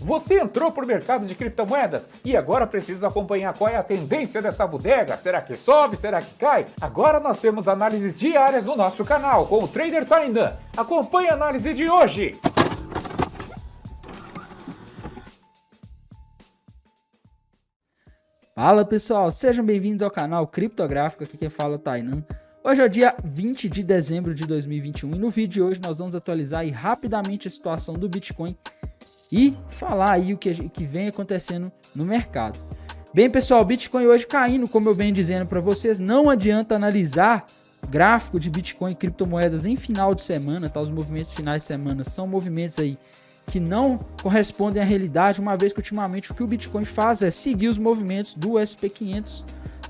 Você entrou para o mercado de criptomoedas e agora precisa acompanhar qual é a tendência dessa bodega. Será que sobe? Será que cai? Agora nós temos análises diárias no nosso canal com o Trader Tainan. Acompanhe a análise de hoje. Fala pessoal, sejam bem-vindos ao canal Criptográfico, aqui quem fala é o Tainan. Hoje é o dia 20 de dezembro de 2021 e no vídeo de hoje nós vamos atualizar aí rapidamente a situação do Bitcoin e falar aí o que vem acontecendo no mercado. Bem pessoal, o Bitcoin hoje caindo, como eu venho dizendo para vocês, não adianta analisar o gráfico de Bitcoin e criptomoedas em final de semana, tá? Os movimentos finais de semana são movimentos aí que não correspondem à realidade, uma vez que ultimamente o que o Bitcoin faz é seguir os movimentos do SP500,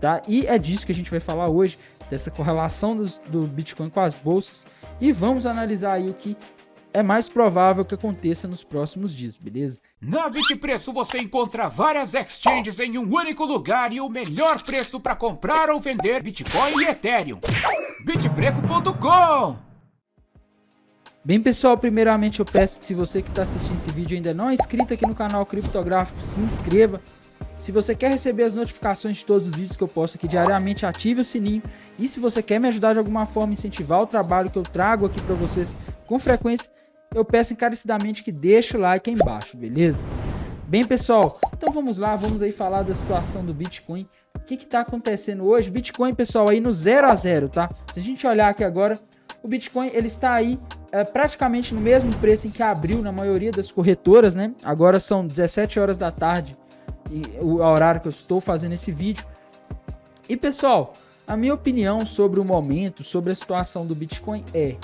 tá? E é disso que a gente vai falar hoje, dessa correlação do Bitcoin com as bolsas, e vamos analisar aí o que é mais provável que aconteça nos próximos dias, beleza? Na Bitpreço você encontra várias exchanges em um único lugar e o melhor preço para comprar ou vender Bitcoin e Ethereum. Bitpreco.com. Bem pessoal, primeiramente eu peço que se você que está assistindo esse vídeo ainda não é inscrito aqui no canal Criptográfico, se inscreva. Se você quer receber as notificações de todos os vídeos que eu posto aqui diariamente, ative o sininho. E se você quer me ajudar de alguma forma, incentivar o trabalho que eu trago aqui para vocês com frequência, eu peço encarecidamente que deixe o like aí embaixo, beleza? Bem pessoal, então vamos lá, vamos aí falar da situação do Bitcoin. O que está acontecendo hoje? Bitcoin, pessoal, aí no 0 a 0, tá? Se a gente olhar aqui agora, o Bitcoin ele está aí praticamente no mesmo preço em que abriu na maioria das corretoras, né? Agora são 17 horas da tarde, e o horário que eu estou fazendo esse vídeo. E pessoal, a minha opinião sobre o momento, sobre a situação do Bitcoin é: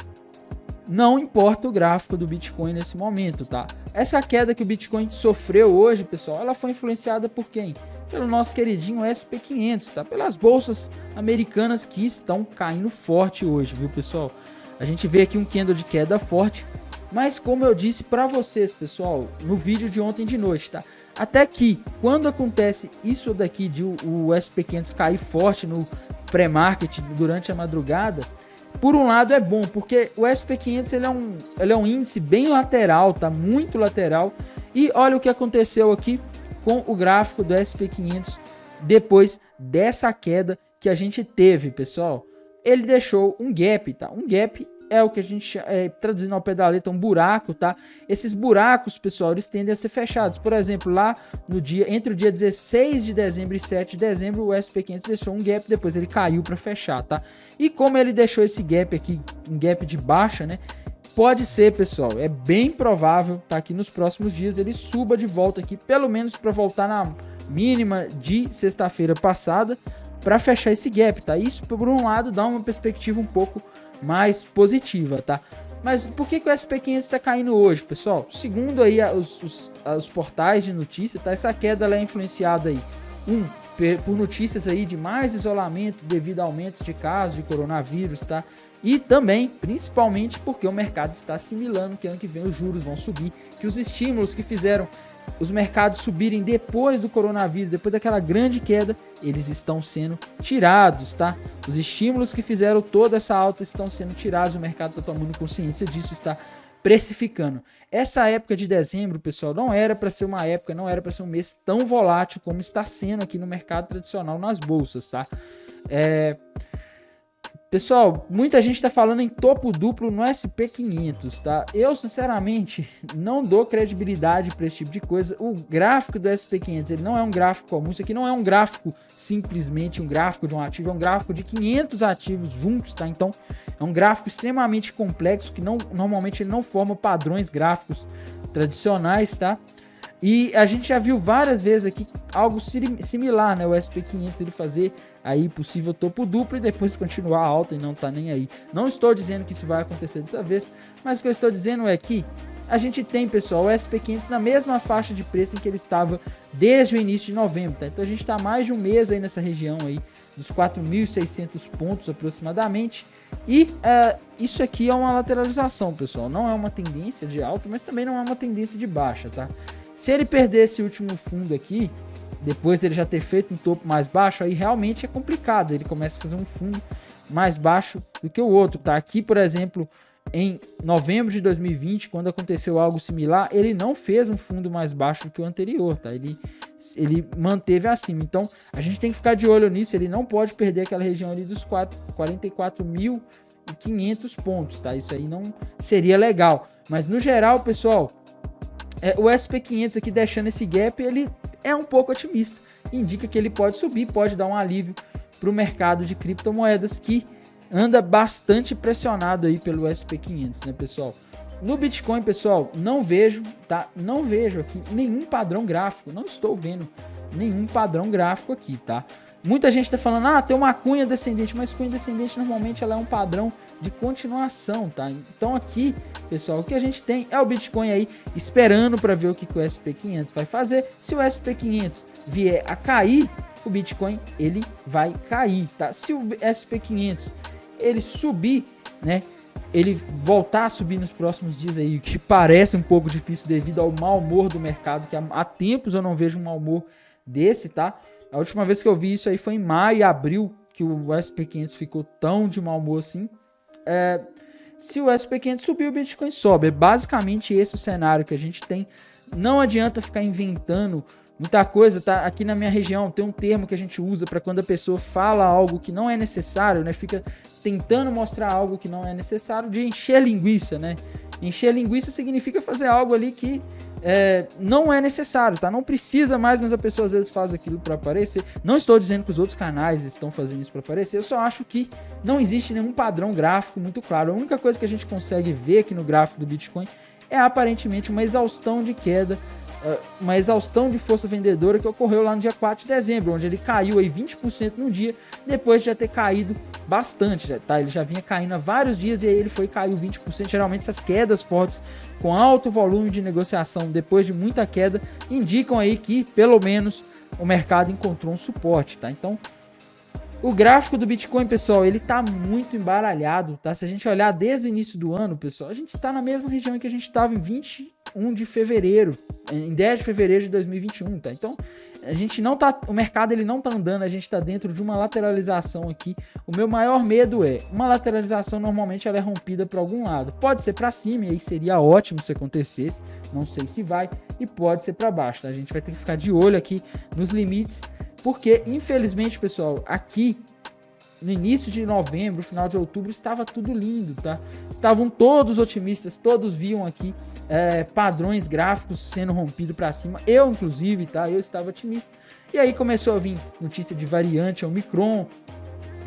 não importa o gráfico do Bitcoin nesse momento, tá? Essa queda que o Bitcoin sofreu hoje, pessoal, ela foi influenciada por quem? Pelo nosso queridinho SP500, tá? Pelas bolsas americanas que estão caindo forte hoje, viu, pessoal? A gente vê aqui um candle de queda forte, mas como eu disse para vocês, pessoal, no vídeo de ontem de noite, tá? Até que, quando acontece isso daqui de o SP500 cair forte no pré-market durante a madrugada, por um lado é bom, porque o SP500 ele é um índice bem lateral, tá? Muito lateral. E olha o que aconteceu aqui com o gráfico do SP500 depois dessa queda que a gente teve, pessoal. Ele deixou um gap, tá? Um gap é o que a gente traduzindo ao pé da letra, um buraco, tá? Esses buracos, pessoal, eles tendem a ser fechados. Por exemplo, lá no dia, entre o dia 16 de dezembro e 7 de dezembro, o SP500 deixou um gap, depois ele caiu para fechar, tá? E como ele deixou esse gap aqui, um gap de baixa, né? Pode ser, pessoal, é bem provável, tá? Que nos próximos dias ele suba de volta aqui, pelo menos para voltar na mínima de sexta-feira passada, para fechar esse gap, tá? Isso, por um lado, dá uma perspectiva um pouco mais positiva, tá? Mas por que o SP500 está caindo hoje, pessoal? Segundo aí os portais de notícia, tá? Essa queda ela é influenciada aí, por notícias aí de mais isolamento devido a aumentos de casos de coronavírus, tá? E também, principalmente, porque o mercado está assimilando que ano que vem os juros vão subir, que os estímulos que fizeram os mercados subirem depois do coronavírus, depois daquela grande queda, eles estão sendo tirados, tá? Os estímulos que fizeram toda essa alta estão sendo tirados, o mercado está tomando consciência disso, está precificando. Essa época de dezembro, pessoal, não era para ser uma época, não era para ser um mês tão volátil como está sendo aqui no mercado tradicional, nas bolsas, tá? Pessoal, muita gente está falando em topo duplo no SP500, tá? Eu, sinceramente, não dou credibilidade para esse tipo de coisa. O gráfico do SP500, ele não é um gráfico comum. Isso aqui não é um gráfico simplesmente um gráfico de um ativo, é um gráfico de 500 ativos juntos, tá? Então, é um gráfico extremamente complexo que normalmente ele não forma padrões gráficos tradicionais, tá? E a gente já viu várias vezes aqui algo similar, né? O SP500 ele fazer aí possível topo duplo e depois continuar alta e não tá nem aí. Não estou dizendo que isso vai acontecer dessa vez, mas o que eu estou dizendo é que a gente tem, pessoal, o SP500 na mesma faixa de preço em que ele estava desde o início de novembro, tá? Então a gente está mais de um mês aí nessa região aí dos 4.600 pontos aproximadamente. E isso aqui é uma lateralização, pessoal. Não é uma tendência de alta, mas também não é uma tendência de baixa, tá? Se ele perder esse último fundo aqui, depois ele já ter feito um topo mais baixo, aí realmente é complicado. Ele começa a fazer um fundo mais baixo do que o outro, tá? Aqui, por exemplo, em novembro de 2020, quando aconteceu algo similar, ele não fez um fundo mais baixo do que o anterior, tá? Ele manteve acima. Então, a gente tem que ficar de olho nisso. Ele não pode perder aquela região ali dos 44.500 pontos, tá? Isso aí não seria legal. Mas, no geral, pessoal, o SP500 aqui deixando esse gap, ele é um pouco otimista. Indica que ele pode subir, pode dar um alívio para o mercado de criptomoedas que anda bastante pressionado aí pelo SP500, né, pessoal? No Bitcoin, pessoal, não vejo aqui nenhum padrão gráfico. Não estou vendo nenhum padrão gráfico aqui, tá? Muita gente tá falando, tem uma cunha descendente, mas cunha descendente normalmente ela é um padrão de continuação, tá? Então aqui, pessoal, o que a gente tem é o Bitcoin aí esperando para ver o que o SP500 vai fazer. Se o SP500 vier a cair, o Bitcoin ele vai cair, tá? Se o SP500 ele subir, né? Ele voltar a subir nos próximos dias aí, que parece um pouco difícil devido ao mau humor do mercado, que há tempos eu não vejo um mau humor desse, tá? A última vez que eu vi isso aí foi em maio e abril, que o SP500 ficou tão de mau humor assim. Se o SP500 subir, o Bitcoin sobe. É basicamente esse o cenário que a gente tem. Não adianta ficar inventando muita coisa, tá? Aqui na minha região tem um termo que a gente usa para quando a pessoa fala algo que não é necessário, né? Fica tentando mostrar algo que não é necessário, de encher linguiça, né? Encher linguiça significa fazer algo ali que não é necessário, tá? Não precisa mais, mas a pessoa às vezes faz aquilo para aparecer. Não estou dizendo que os outros canais estão fazendo isso para aparecer, eu só acho que não existe nenhum padrão gráfico muito claro. A única coisa que a gente consegue ver aqui no gráfico do Bitcoin é aparentemente uma exaustão de queda, uma exaustão de força vendedora que ocorreu lá no dia 4 de dezembro, onde ele caiu aí 20% num dia, depois de já ter caído bastante, tá? Ele já vinha caindo há vários dias e aí ele caiu 20%. Geralmente essas quedas fortes com alto volume de negociação depois de muita queda indicam aí que pelo menos o mercado encontrou um suporte, tá? Então o gráfico do Bitcoin, pessoal, ele tá muito embaralhado, tá? Se a gente olhar desde o início do ano, pessoal, a gente está na mesma região que a gente estava em 21 de fevereiro, em 10 de fevereiro de 2021, tá? Então, a gente não tá, o mercado ele não tá andando, a gente tá dentro de uma lateralização aqui. O meu maior medo uma lateralização normalmente ela é rompida para algum lado. Pode ser para cima, e aí seria ótimo se acontecesse, não sei se vai, e pode ser para baixo, tá? A gente vai ter que ficar de olho aqui nos limites, porque infelizmente, pessoal, aqui no início de novembro, final de outubro, estava tudo lindo, tá? Estavam todos otimistas, todos viam aqui padrões gráficos sendo rompidos para cima. Eu, inclusive, tá? Eu estava otimista. E aí começou a vir notícia de variante Omicron,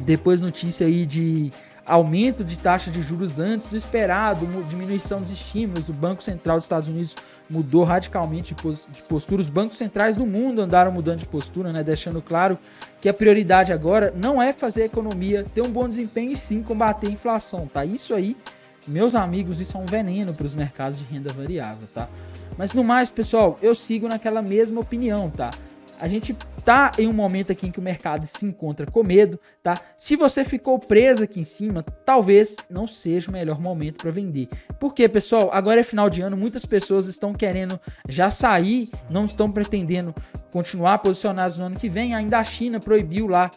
depois notícia aí de aumento de taxa de juros antes do esperado, diminuição dos estímulos. O Banco Central dos Estados Unidos mudou radicalmente de postura. Os bancos centrais do mundo andaram mudando de postura, né? Deixando claro que a prioridade agora não é fazer a economia ter um bom desempenho e sim combater a inflação, tá? Isso aí, meus amigos, isso é um veneno para os mercados de renda variável, tá? Mas no mais, pessoal, eu sigo naquela mesma opinião, tá? A gente tá em um momento aqui em que o mercado se encontra com medo, tá? Se você ficou preso aqui em cima, talvez não seja o melhor momento para vender. Porque, pessoal, agora é final de ano, muitas pessoas estão querendo já sair, não estão pretendendo continuar posicionadas no ano que vem. Ainda a China proibiu lá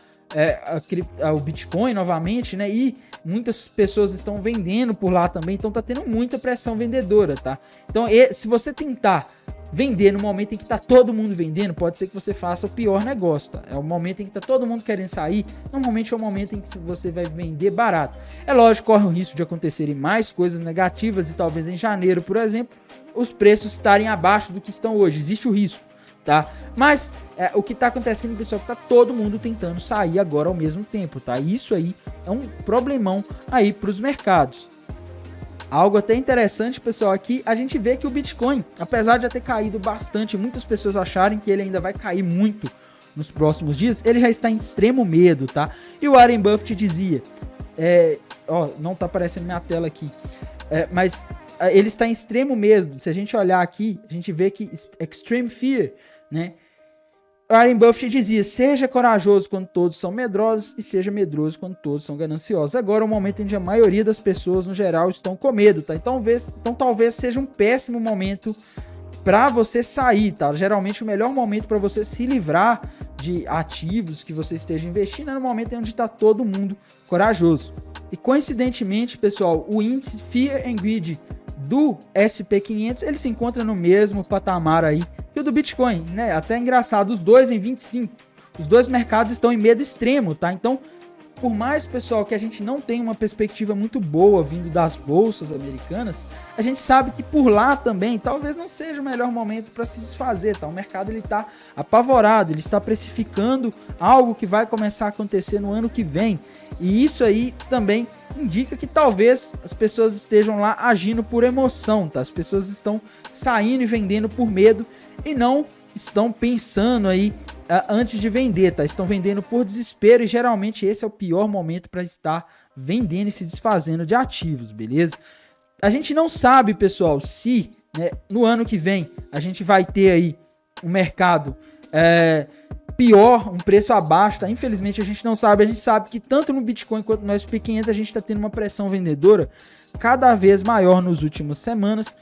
o Bitcoin novamente, né? E muitas pessoas estão vendendo por lá também, então tá tendo muita pressão vendedora, tá? Então, se você tentar vender no momento em que tá todo mundo vendendo, pode ser que você faça o pior negócio, tá? É o momento em que tá todo mundo querendo sair, normalmente é o momento em que você vai vender barato. É lógico, corre o risco de acontecerem mais coisas negativas e talvez em janeiro, por exemplo, os preços estarem abaixo do que estão hoje. Existe o risco, tá? Mas o que tá acontecendo, pessoal, é que tá todo mundo tentando sair agora ao mesmo tempo, tá? Isso aí é um problemão aí pros mercados. Algo até interessante, pessoal, aqui a gente vê que o Bitcoin, apesar de já ter caído bastante, muitas pessoas acharem que ele ainda vai cair muito nos próximos dias, ele já está em extremo medo, tá? E o Warren Buffett dizia, não tá aparecendo minha tela aqui, mas ele está em extremo medo. Se a gente olhar aqui, a gente vê que extreme fear, né? Warren Buffett dizia, seja corajoso quando todos são medrosos e seja medroso quando todos são gananciosos. Agora é o momento em que a maioria das pessoas, no geral, estão com medo, tá? Então talvez seja um péssimo momento para você sair, tá? Geralmente o melhor momento para você se livrar de ativos que você esteja investindo é no momento em onde está todo mundo corajoso. E coincidentemente, pessoal, o índice Fear and Greed do SP500, ele se encontra no mesmo patamar aí que o do Bitcoin, né? Até engraçado, os dois em 25. Os dois mercados estão em medo extremo, tá? Então, por mais, pessoal, que a gente não tenha uma perspectiva muito boa vindo das bolsas americanas, a gente sabe que por lá também talvez não seja o melhor momento para se desfazer, tá? O mercado ele está apavorado, ele está precificando algo que vai começar a acontecer no ano que vem. E isso aí também indica que talvez as pessoas estejam lá agindo por emoção, tá? As pessoas estão saindo e vendendo por medo e não estão pensando aí antes de vender, tá? Estão vendendo por desespero e geralmente esse é o pior momento para estar vendendo e se desfazendo de ativos, beleza? A gente não sabe, pessoal, se, né, no ano que vem a gente vai ter aí um mercado pior, um preço abaixo, tá? Infelizmente a gente não sabe. A gente sabe que tanto no Bitcoin quanto no SP500 a gente está tendo uma pressão vendedora cada vez maior nas últimas semanas,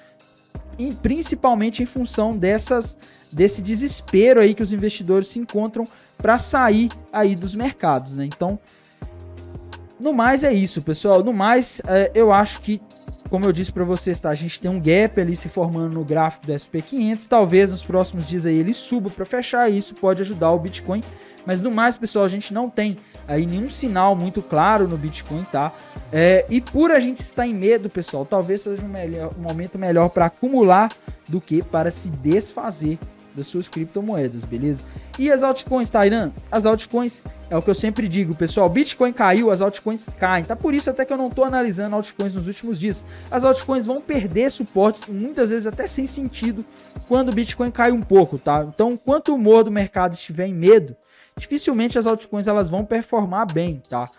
e principalmente em função desse desespero aí que os investidores se encontram para sair aí dos mercados, né? Então, no mais é isso, pessoal. No mais, eu acho que, como eu disse para vocês, tá? A gente tem um gap ali se formando no gráfico do SP500. Talvez nos próximos dias aí ele suba para fechar e isso pode ajudar o Bitcoin. Mas no mais, pessoal, a gente não tem aí nenhum sinal muito claro no Bitcoin, tá? E por a gente estar em medo, pessoal, talvez seja um momento melhor para acumular do que para se desfazer das suas criptomoedas, beleza? E as altcoins, Tainan? As altcoins é o que eu sempre digo, pessoal. Bitcoin caiu, as altcoins caem. Tá por isso até que eu não tô analisando altcoins nos últimos dias. As altcoins vão perder suportes, muitas vezes até sem sentido, quando o Bitcoin cai um pouco, tá? Então, enquanto o humor do mercado estiver em medo, dificilmente as altcoins elas vão performar bem, tá?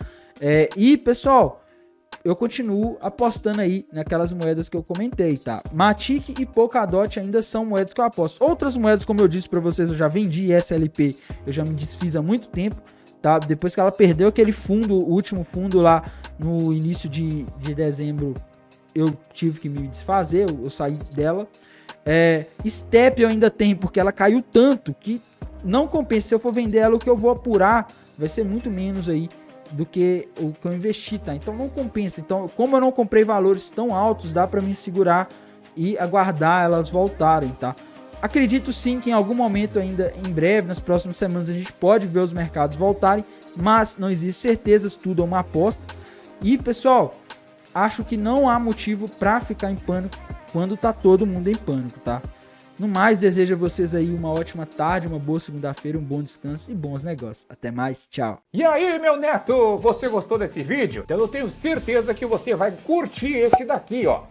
E, pessoal, eu continuo apostando aí naquelas moedas que eu comentei, tá? Matic e Polkadot ainda são moedas que eu aposto. Outras moedas, como eu disse para vocês, eu já vendi SLP, eu já me desfiz há muito tempo, tá? Depois que ela perdeu aquele fundo, o último fundo lá no início de dezembro, eu tive que me desfazer, eu saí dela. Step eu ainda tenho, porque ela caiu tanto que não compensa. Se eu for vender ela, o que eu vou apurar vai ser muito menos aí do que o que eu investi, tá? Então não compensa. Então, como eu não comprei valores tão altos, dá para me segurar e aguardar elas voltarem, tá? Acredito sim que em algum momento ainda, em breve, nas próximas semanas, a gente pode ver os mercados voltarem, mas não existe certezas, tudo é uma aposta. E, pessoal, acho que não há motivo para ficar em pânico quando tá todo mundo em pânico, tá? No mais, desejo a vocês aí uma ótima tarde, uma boa segunda-feira, um bom descanso e bons negócios. Até mais, tchau. E aí, meu neto, você gostou desse vídeo? Então eu tenho certeza que você vai curtir esse daqui, ó.